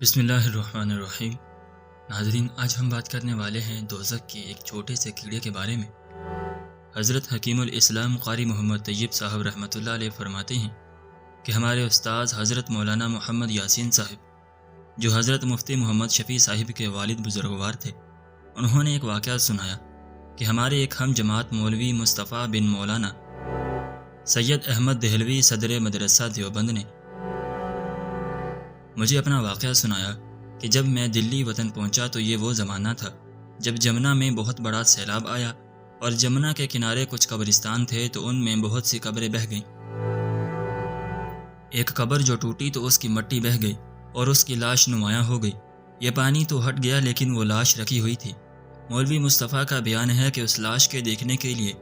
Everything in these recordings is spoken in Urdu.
بسم اللہ الرحمن الرحیم۔ ناظرین، آج ہم بات کرنے والے ہیں دوزخ کے ایک چھوٹے سے کیڑے کے بارے میں۔ حضرت حکیم الاسلام قاری محمد طیب صاحب رحمۃ اللہ علیہ فرماتے ہیں کہ ہمارے استاذ حضرت مولانا محمد یاسین صاحب، جو حضرت مفتی محمد شفیع صاحب کے والد بزرگوار تھے، انہوں نے ایک واقعہ سنایا کہ ہمارے ایک ہم جماعت مولوی مصطفیٰ بن مولانا سید احمد دہلوی صدر مدرسہ دیوبند نے مجھے اپنا واقعہ سنایا کہ جب میں دلی وطن پہنچا تو یہ وہ زمانہ تھا جب جمنا میں بہت بڑا سیلاب آیا اور جمنا کے کنارے کچھ قبرستان تھے تو ان میں بہت سی قبریں بہہ گئیں۔ ایک قبر جو ٹوٹی تو اس کی مٹی بہہ گئی اور اس کی لاش نمایاں ہو گئی۔ یہ پانی تو ہٹ گیا لیکن وہ لاش رکھی ہوئی تھی۔ مولوی مصطفیٰ کا بیان ہے کہ اس لاش کے دیکھنے کے لیے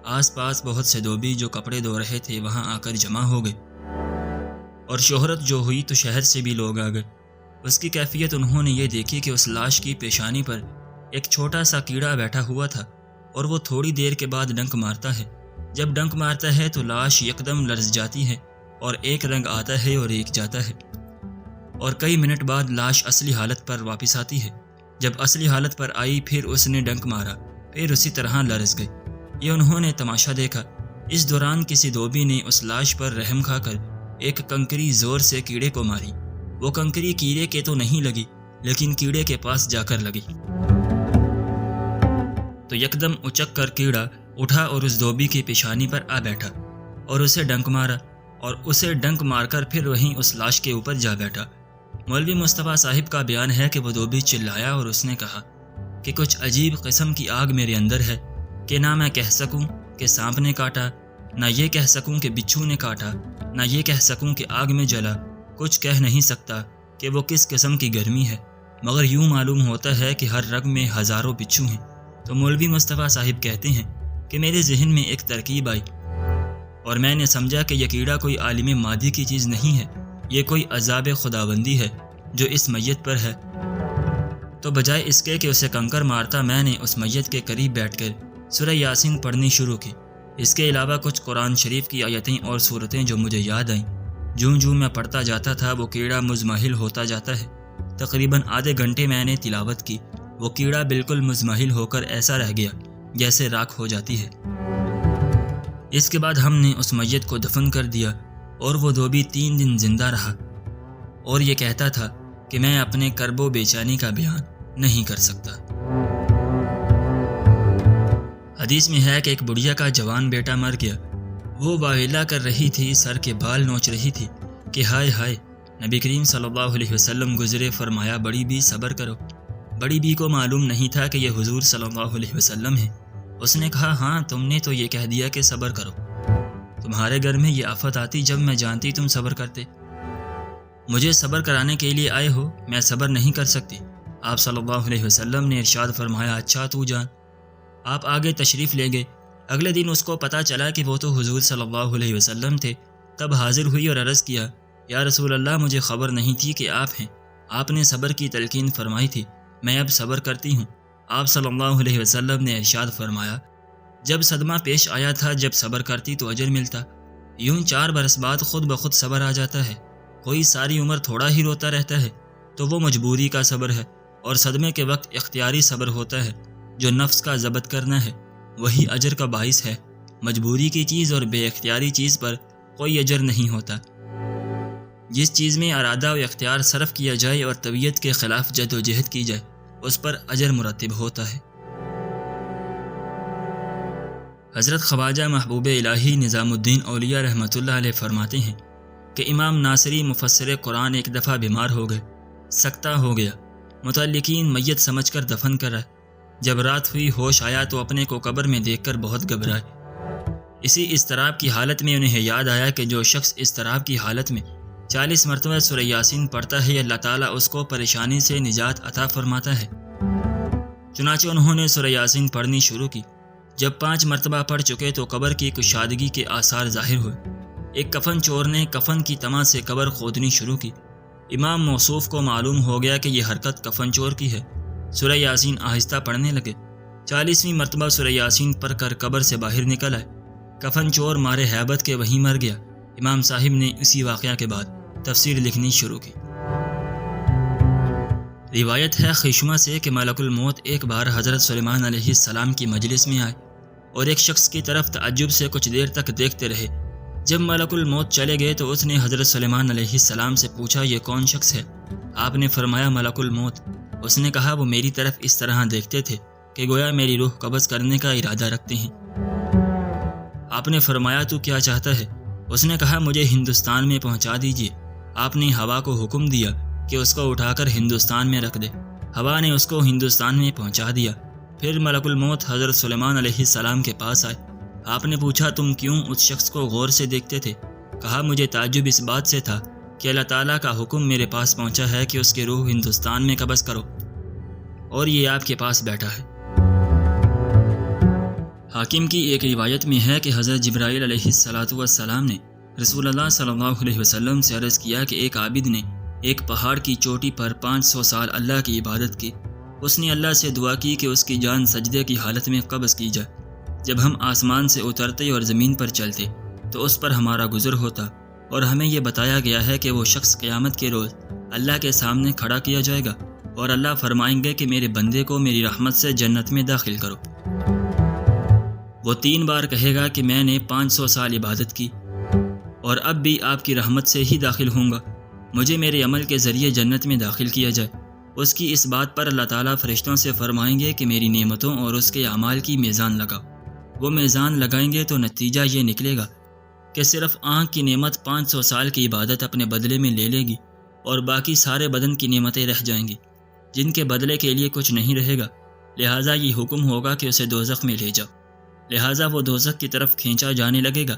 آس پاس بہت سے دھوبی جو کپڑے دھو رہے تھے وہاں آ کر جمع ہو گئے، اور شہرت جو ہوئی تو شہر سے بھی لوگ آ گئے۔ اس کی کیفیت انہوں نے یہ دیکھی کہ اس لاش کی پیشانی پر ایک چھوٹا سا کیڑا بیٹھا ہوا تھا اور وہ تھوڑی دیر کے بعد ڈنک مارتا ہے۔ جب ڈنک مارتا ہے تو لاش یکدم لرز جاتی ہے اور ایک رنگ آتا ہے اور ایک جاتا ہے، اور کئی منٹ بعد لاش اصلی حالت پر واپس آتی ہے۔ جب اصلی حالت پر آئی پھر اس نے ڈنک مارا، پھر اسی طرح لرز گئی۔ یہ انہوں نے تماشا دیکھا۔ اس دوران کسی دھوبی نے اس لاش پر رحم کھا کر ایک کنکری زور سے کیڑے کو ماری۔ وہ کنکری کیڑے کے تو نہیں لگی لیکن کیڑے کے پاس جا کر لگی تو یکدم اچک کر کیڑا اٹھا اور اس دھوبی کی پیشانی پر آ بیٹھا اور اسے ڈنک مارا، اور اسے ڈنک مار کر پھر وہیں اس لاش کے اوپر جا بیٹھا۔ مولوی مصطفیٰ صاحب کا بیان ہے کہ وہ دھوبی چلایا اور اس نے کہا کہ کچھ عجیب قسم کی آگ میرے اندر ہے کہ نہ میں کہہ سکوں کہ سانپ نے کاٹا، نہ یہ کہہ سکوں کہ بچھو نے کاٹا، نہ یہ کہہ سکوں کہ آگ میں جلا۔ کچھ کہہ نہیں سکتا کہ وہ کس قسم کی گرمی ہے، مگر یوں معلوم ہوتا ہے کہ ہر رگ میں ہزاروں بچھو ہیں۔ تو مولوی مصطفیٰ صاحب کہتے ہیں کہ میرے ذہن میں ایک ترکیب آئی اور میں نے سمجھا کہ یہ کیڑا کوئی عالم مادی کی چیز نہیں ہے، یہ کوئی عذاب خداوندی ہے جو اس میت پر ہے۔ تو بجائے اس کے کہ اسے کنکر مارتا، میں نے اس میت کے قریب بیٹھ کر سورہ یاسین پڑھنی شروع کی۔ اس کے علاوہ کچھ قرآن شریف کی آیتیں اور صورتیں جو مجھے یاد آئیں۔ جوں جوں میں پڑھتا جاتا تھا وہ کیڑا مزمحل ہوتا جاتا ہے۔ تقریباً آدھے گھنٹے میں نے تلاوت کی۔ وہ کیڑا بالکل مزمحل ہو کر ایسا رہ گیا جیسے راکھ ہو جاتی ہے۔ اس کے بعد ہم نے اس میت کو دفن کر دیا اور وہ دھوبی 3 دن زندہ رہا اور یہ کہتا تھا کہ میں اپنے کرب و بیچانی کا بیان نہیں کر سکتا۔ حدیث میں ہے کہ ایک بڑھیا کا جوان بیٹا مر گیا۔ وہ واویلا کر رہی تھی، سر کے بال نوچ رہی تھی کہ ہائے ہائے، نبی کریم صلی اللہ علیہ وسلم گزرے، فرمایا بڑی بی صبر کرو۔ بڑی بی کو معلوم نہیں تھا کہ یہ حضور صلی اللہ علیہ وسلم ہے۔ اس نے کہا ہاں، تم نے تو یہ کہہ دیا کہ صبر کرو۔ تمہارے گھر میں یہ آفت آتی جب میں جانتی تم صبر کرتے۔ مجھے صبر کرانے کے لیے آئے ہو، میں صبر نہیں کر سکتی۔ آپ صلی اللہ علیہ وسلم نے ارشاد فرمایا اچھا تو جان۔ آپ آگے تشریف لے گئے۔ اگلے دن اس کو پتہ چلا کہ وہ تو حضور صلی اللہ علیہ وسلم تھے۔ تب حاضر ہوئی اور عرض کیا یا رسول اللہ، مجھے خبر نہیں تھی کہ آپ ہیں۔ آپ نے صبر کی تلقین فرمائی تھی، میں اب صبر کرتی ہوں۔ آپ صلی اللہ علیہ وسلم نے ارشاد فرمایا جب صدمہ پیش آیا تھا، جب صبر کرتی تو اجر ملتا، یوں 4 برس بعد خود بخود صبر آ جاتا ہے۔ کوئی ساری عمر تھوڑا ہی روتا رہتا ہے تو وہ مجبوری کا صبر ہے، اور صدمے کے وقت اختیاری صبر ہوتا ہے جو نفس کا ضبط کرنا ہے، وہی اجر کا باعث ہے۔ مجبوری کی چیز اور بے اختیاری چیز پر کوئی اجر نہیں ہوتا۔ جس چیز میں ارادہ و اختیار صرف کیا جائے اور طبیعت کے خلاف جد و جہد کی جائے، اس پر اجر مرتب ہوتا ہے۔ حضرت خواجہ محبوب الہی نظام الدین اولیاء رحمۃ اللہ علیہ فرماتے ہیں کہ امام ناصری مفسر قرآن ایک دفعہ بیمار ہو گئے، سکتہ ہو گیا، متعلقین میت سمجھ کر دفن کرائے۔ جب رات ہوئی ہوش آیا تو اپنے کو قبر میں دیکھ کر بہت گھبرائے۔ اسی اضطراب کی حالت میں انہیں یاد آیا کہ جو شخص اضطراب کی حالت میں 40 مرتبہ سورہ یاسین پڑھتا ہے، اللہ تعالیٰ اس کو پریشانی سے نجات عطا فرماتا ہے۔ چنانچہ انہوں نے سورہ یاسین پڑھنی شروع کی۔ جب 5 مرتبہ پڑھ چکے تو قبر کی کشادگی کے آثار ظاہر ہوئے۔ ایک کفن چور نے کفن کی تمہ سے قبر کھودنی شروع کی۔ امام موصوف کو معلوم ہو گیا کہ یہ حرکت کفن چور کی ہے۔ سورہ یاسین آہستہ پڑھنے لگے۔ 40ویں مرتبہ سورہ یاسین پڑھ کر قبر سے باہر نکل آئے۔ کفن چور مارے ہیبت کے وہیں مر گیا۔ امام صاحب نے اسی واقعہ کے بعد تفسیر لکھنی شروع کی۔ روایت ہے خیشمہ سے کہ ملک الموت ایک بار حضرت سلیمان علیہ السلام کی مجلس میں آئے اور ایک شخص کی طرف تعجب سے کچھ دیر تک دیکھتے رہے۔ جب ملک الموت چلے گئے تو اس نے حضرت سلیمان علیہ السلام سے پوچھا یہ کون شخص ہے؟ آپ نے فرمایا ملک الموت۔ اس نے کہا وہ میری طرف اس طرح دیکھتے تھے کہ گویا میری روح قبض کرنے کا ارادہ رکھتے ہیں۔ آپ نے فرمایا تو کیا چاہتا ہے؟ اس نے کہا مجھے ہندوستان میں پہنچا دیجیے۔ آپ نے ہوا کو حکم دیا کہ اس کو اٹھا کر ہندوستان میں رکھ دے۔ ہوا نے اس کو ہندوستان میں پہنچا دیا۔ پھر ملک الموت حضرت سلیمان علیہ السلام کے پاس آئے۔ آپ نے پوچھا تم کیوں اس شخص کو غور سے دیکھتے تھے؟ کہا مجھے تعجب اس بات سے تھا کہ اللہ تعالیٰ کا حکم میرے پاس پہنچا ہے کہ اس کی روح ہندوستان میں قبض کرو اور یہ آپ کے پاس بیٹھا ہے۔ حاکم کی ایک روایت میں ہے کہ حضرت جبرائیل علیہ السلام نے رسول اللہ صلی اللہ علیہ وسلم سے عرض کیا کہ ایک عابد نے ایک پہاڑ کی چوٹی پر 500 سال اللہ کی عبادت کی۔ اس نے اللہ سے دعا کی کہ اس کی جان سجدے کی حالت میں قبض کی جائے۔ جب ہم آسمان سے اترتے اور زمین پر چلتے تو اس پر ہمارا گزر ہوتا اور ہمیں یہ بتایا گیا ہے کہ وہ شخص قیامت کے روز اللہ کے سامنے کھڑا کیا جائے گا اور اللہ فرمائیں گے کہ میرے بندے کو میری رحمت سے جنت میں داخل کرو۔ وہ 3 بار کہے گا کہ میں نے 500 سال عبادت کی اور اب بھی آپ کی رحمت سے ہی داخل ہوں گا، مجھے میرے عمل کے ذریعے جنت میں داخل کیا جائے۔ اس کی اس بات پر اللہ تعالیٰ فرشتوں سے فرمائیں گے کہ میری نعمتوں اور اس کے اعمال کی میزان لگاؤ۔ وہ میزان لگائیں گے تو نتیجہ یہ نکلے گا کہ صرف آنکھ کی نعمت 500 سال کی عبادت اپنے بدلے میں لے لے گی اور باقی سارے بدن کی نعمتیں رہ جائیں گی جن کے بدلے کے لیے کچھ نہیں رہے گا۔ لہٰذا یہ حکم ہوگا کہ اسے دوزخ میں لے جاؤ۔ لہٰذا وہ دوزخ کی طرف کھینچا جانے لگے گا۔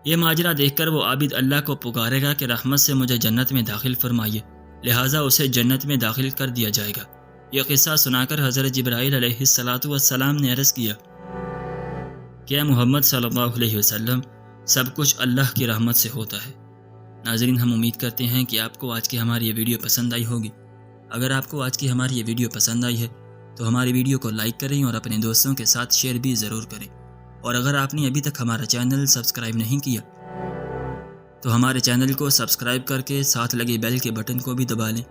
یہ ماجرا دیکھ کر وہ عابد اللہ کو پکارے گا کہ رحمت سے مجھے جنت میں داخل فرمائیے۔ لہٰذا اسے جنت میں داخل کر دیا جائے گا۔ یہ قصہ سنا کر حضرت جبرائیل علیہ السلام نے عرض کیا کہ اے محمد صلی اللہ علیہ وسلم سب کچھ اللہ کی رحمت سے ہوتا ہے۔ ناظرین، ہم امید کرتے ہیں کہ آپ کو آج کی ہماری یہ ویڈیو پسند آئی ہوگی۔ اگر آپ کو آج کی ہماری یہ ویڈیو پسند آئی ہے تو ہماری ویڈیو کو لائک کریں اور اپنے دوستوں کے ساتھ شیئر بھی ضرور کریں، اور اگر آپ نے ابھی تک ہمارا چینل سبسکرائب نہیں کیا تو ہمارے چینل کو سبسکرائب کر کے ساتھ لگے بیل کے بٹن کو بھی دبا لیں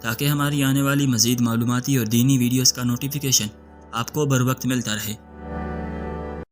تاکہ ہماری آنے والی مزید معلوماتی اور دینی ویڈیوز کا نوٹیفیکیشن آپ کو بر وقت ملتا رہے۔